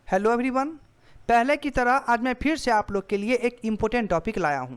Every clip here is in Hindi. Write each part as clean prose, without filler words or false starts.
Hello everyone. पहले की तरह आज मैं फिर से आप लोग के लिए एक इम्पोर्टेंट टॉपिक लाया हूं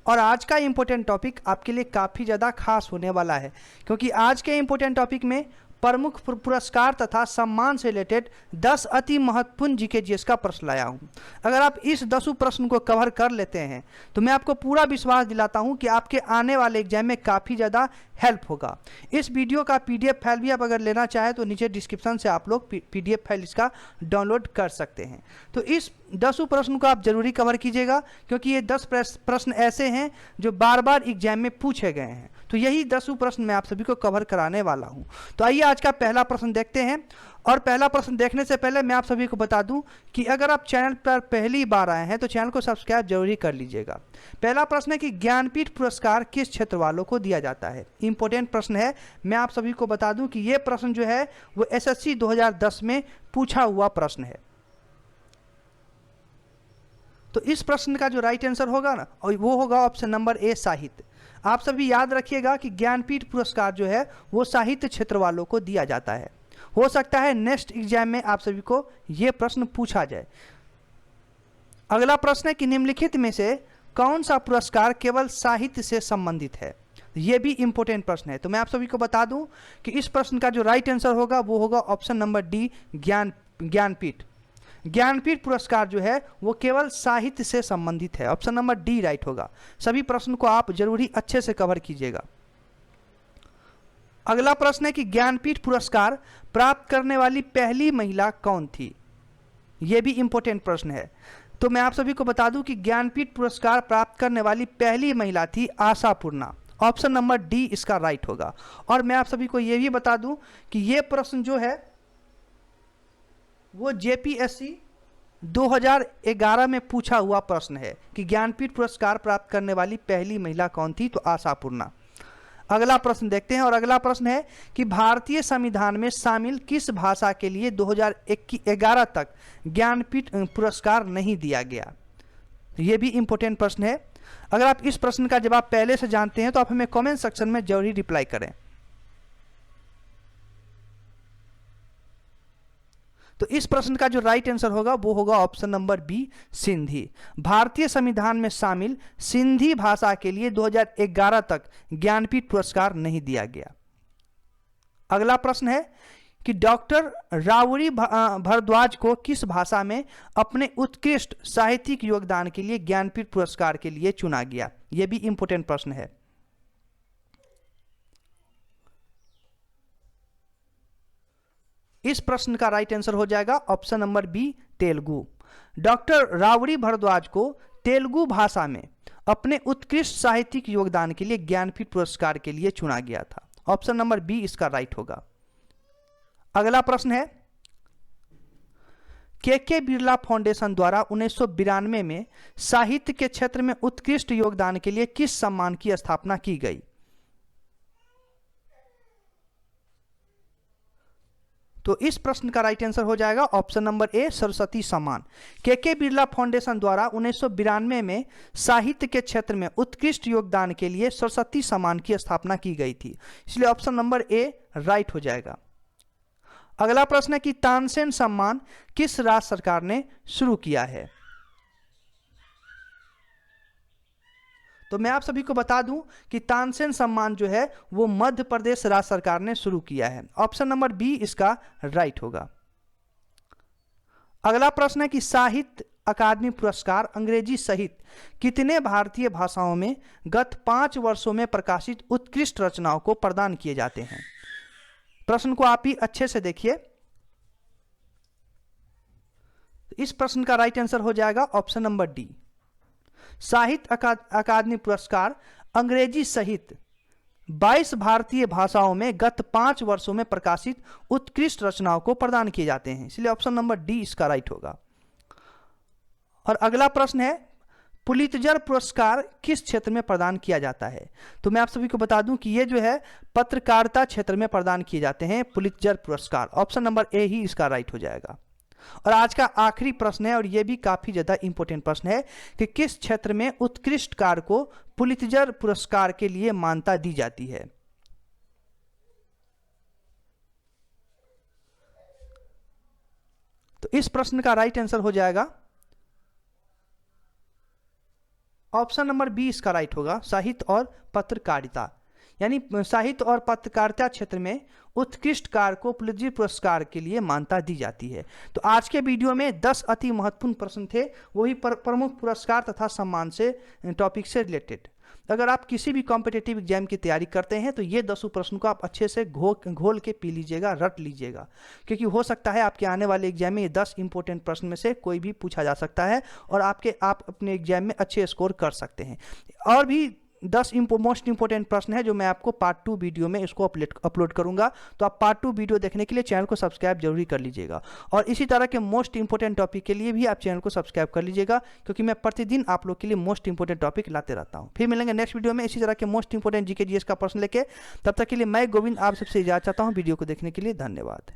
और आज का इम्पोर्टेंट टॉपिक आपके लिए काफ़ी ज़्यादा खास होने वाला है, क्योंकि आज के इम्पोर्टेंट टॉपिक में प्रमुख पुरस्कार तथा सम्मान से रिलेटेड 10 अति महत्वपूर्ण जीके जीएस का प्रश्न लाया हूं। अगर आप इस 10 प्रश्न को कवर कर लेते हैं तो मैं आपको पूरा विश्वास दिलाता हूं कि आपके आने वाले एग्जाम में काफ़ी ज़्यादा हेल्प होगा। इस वीडियो का पीडीएफ फाइल भी आप अगर लेना चाहें तो नीचे डिस्क्रिप्शन से आप लोग पीडीएफ फाइल इसका डाउनलोड कर सकते हैं। तो इस 10 प्रश्न को आप जरूरी कवर कीजिएगा, क्योंकि ये 10 प्रश्न ऐसे हैं जो बार बार एग्जाम में पूछे गए हैं। तो यही 10 प्रश्न मैं आप सभी को कवर कराने वाला हूं। तो आइए आज का पहला प्रश्न देखते हैं। और पहला प्रश्न देखने से पहले मैं आप सभी को बता दूं कि अगर आप चैनल पर पहली बार आए हैं तो चैनल को सब्सक्राइब जरूरी कर लीजिएगा। पहला प्रश्न है कि ज्ञानपीठ पुरस्कार किस क्षेत्र वालों को दिया जाता है। इंपॉर्टेंट प्रश्न है। मैं आप सभी को बता दूं कि ये प्रश्न जो है वो एसएससी 2010 में पूछा हुआ प्रश्न है। तो इस प्रश्न का जो राइट आंसर होगा ना, और वो होगा ऑप्शन नंबर ए, साहित्य। आप सभी याद रखिएगा कि ज्ञानपीठ पुरस्कार जो है वो साहित्य क्षेत्र वालों को दिया जाता है। हो सकता है नेक्स्ट एग्जाम में आप सभी को ये प्रश्न पूछा जाए। अगला प्रश्न है कि निम्नलिखित में से कौन सा पुरस्कार केवल साहित्य से संबंधित है। ये भी इंपॉर्टेंट प्रश्न है। तो मैं आप सभी को बता दूं कि इस प्रश्न का जो राइट आंसर होगा वो होगा option number D, Jnanpith. Jnanpith पुरस्कार जो है वो केवल साहित्य से संबंधित है। ऑप्शन नंबर डी राइट होगा। सभी प्रश्न को आप जरूरी अच्छे से कवर कीजिएगा। अगला प्रश्न है कि ज्ञानपीठ पुरस्कार प्राप्त करने वाली पहली महिला कौन थी। यह भी इंपॉर्टेंट प्रश्न है। तो मैं आप सभी को बता दूं कि ज्ञानपीठ पुरस्कार प्राप्त करने वाली पहली महिला थी आशापूर्णा। ऑप्शन नंबर डी इसका राइट होगा। और मैं आप सभी को यह भी बता दूं कि यह प्रश्न जो है वो जेपीएससी 2011 में पूछा हुआ प्रश्न है कि ज्ञानपीठ पुरस्कार प्राप्त करने वाली पहली महिला कौन थी। तो आशापूर्णा। अगला प्रश्न देखते हैं। और अगला प्रश्न है कि भारतीय संविधान में शामिल किस भाषा के लिए 2011 तक ज्ञानपीठ पुरस्कार नहीं दिया गया। यह भी इंपॉर्टेंट प्रश्न है। अगर आप इस प्रश्न का जवाब पहले से जानते हैं तो आप हमें कमेंट सेक्शन में जरूर रिप्लाई करें। तो इस प्रश्न का जो राइट आंसर होगा वो होगा ऑप्शन नंबर बी, सिंधी। भारतीय संविधान में शामिल सिंधी भाषा के लिए 2011 तक ज्ञानपीठ पुरस्कार नहीं दिया गया। अगला प्रश्न है कि डॉक्टर रावड़ी भारद्वाज को किस भाषा में अपने उत्कृष्ट साहित्यिक योगदान के लिए ज्ञानपीठ पुरस्कार के लिए चुना गया। यह भी इंपॉर्टेंट प्रश्न है। इस प्रश्न का राइट आंसर हो जाएगा option number B, Telugu. Doctor Rawdi Bhardwaj को तेलुगु भाषा में अपने उत्कृष्ट साहित्यिक योगदान के लिए ज्ञानपीठ पुरस्कार के लिए चुना गया था। ऑप्शन नंबर बी इसका राइट होगा। अगला प्रश्न है के बिरला फाउंडेशन द्वारा 1992 में साहित्य के क्षेत्र में उत्कृष्ट योगदान के लिए किस सम्मान की स्थापना की गई। तो इस प्रश्न का राइट आंसर हो जाएगा ऑप्शन नंबर ए, सरस्वती सम्मान। के बिरला फाउंडेशन द्वारा 1992 में साहित्य के क्षेत्र में उत्कृष्ट योगदान के लिए सरस्वती सम्मान की स्थापना की गई थी, इसलिए ऑप्शन नंबर ए राइट हो जाएगा। अगला प्रश्न है कि तानसेन सम्मान किस राज्य सरकार ने शुरू किया है। तो मैं आप सभी को बता दूं कि तानसेन सम्मान जो है वो मध्य प्रदेश राज्य सरकार ने शुरू किया है। ऑप्शन नंबर बी इसका राइट होगा। अगला प्रश्न है कि साहित्य अकादमी पुरस्कार अंग्रेजी सहित कितने भारतीय भाषाओं में गत 5 वर्षों में प्रकाशित उत्कृष्ट रचनाओं को प्रदान किए जाते हैं। प्रश्न को आप ही अच्छे से देखिए। इस प्रश्न का राइट आंसर हो जाएगा ऑप्शन नंबर डी। साहित्य अकादमी पुरस्कार अंग्रेजी सहित 22 भारतीय भाषाओं में गत 5 वर्षों में प्रकाशित उत्कृष्ट रचनाओं को प्रदान किए जाते हैं, इसलिए ऑप्शन नंबर डी इसका राइट होगा। और अगला प्रश्न है पुलित्जर पुरस्कार किस क्षेत्र में प्रदान किया जाता है। तो मैं आप सभी को बता दूं कि ये जो है पत्रकारिता क्षेत्र में प्रदान किए जाते हैं पुलित्जर पुरस्कार। ऑप्शन नंबर ए ही इसका राइट हो जाएगा। और आज का आखिरी प्रश्न है, और यह भी काफी ज्यादा इंपॉर्टेंट प्रश्न है कि किस क्षेत्र में उत्कृष्ट कार्य को पुलित्जर पुरस्कार के लिए मान्यता दी जाती है। तो इस प्रश्न का राइट आंसर हो जाएगा ऑप्शन नंबर बी, इसका राइट होगा, साहित्य और पत्रकारिता। यानी साहित्य और पत्रकारिता क्षेत्र में उत्कृष्ट कार्य को पुलित्जर पुरस्कार के लिए मान्यता दी जाती है। तो आज के वीडियो में 10 अति महत्वपूर्ण प्रश्न थे, वही प्रमुख पुरस्कार तथा सम्मान से टॉपिक से रिलेटेड। अगर आप किसी भी कॉम्पिटिटिव एग्जाम की तैयारी करते हैं तो ये 10 प्रश्न को आप अच्छे से घोल के पी लीजिएगा, रट लीजिएगा, क्योंकि हो सकता है आपके आने वाले एग्जाम में ये 10 इंपॉर्टेंट प्रश्न में से कोई भी पूछा जा सकता है और आप अपने एग्जाम में अच्छे स्कोर कर सकते हैं। और भी 10 मोस्ट इंपॉर्टेंट प्रश्न है जो मैं आपको पार्ट 2 वीडियो में इसको अपलोड करूंगा, तो आप पार्ट 2 वीडियो देखने के लिए चैनल को सब्सक्राइब जरूरी कर लीजिएगा। और इसी तरह के मोस्ट इंपॉर्टेंट टॉपिक के लिए भी आप चैनल को सब्सक्राइब कर लीजिएगा, क्योंकि मैं प्रतिदिन आप लोग के लिए मोस्ट इंपॉर्टेंट टॉपिक लाते रहता हूं। फिर मिलेंगे नेक्स्ट वीडियो में इसी तरह के मोस्ट इंपॉर्टेंट जीके जीएस का प्रश्न लेके। तब तक के लिए मैं गोविंद आप सबसे इजाजत चाहता हूँ। वीडियो को देखने के लिए धन्यवाद।